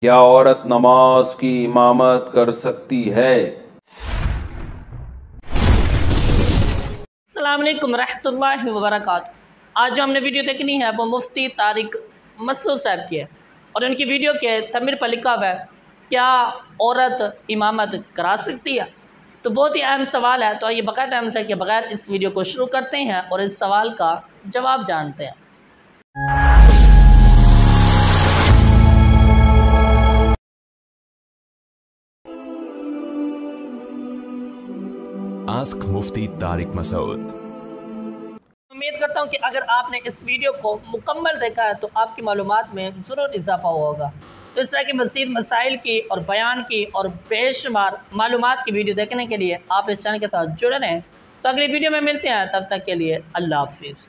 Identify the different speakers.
Speaker 1: क्या औरत नमाज की इमामत कर सकती है?
Speaker 2: अस्सलाम वालेकुम रहमतुल्लाहि व बरकातुहू। आज जो हमने वीडियो देखनी है वो मुफ्ती तारिक मसूद साहब की है और उनकी वीडियो के तमिल पर लिखा हुआ है, क्या औरत इमामत करा सकती है। तो बहुत ही अहम सवाल है। तो आइए बगैर टाइम से के बगैर इस वीडियो को शुरू करते हैं और इस सवाल का जवाब जानते हैं।
Speaker 3: आस्क मुफ्ती तारिक मसूद।
Speaker 2: उम्मीद करता हूँ कि अगर आपने इस वीडियो को मुकम्मल देखा है तो आपकी मालूमात में ज़रूर इजाफा होगा। तो इस तरह की मज़ीद मसाइल की और बयान की और बेशुमार मालूमात की वीडियो देखने के लिए आप इस चैनल के साथ जुड़े रहें। तो अगली वीडियो में मिलते हैं, तब तक के लिए अल्लाह हाफिज़।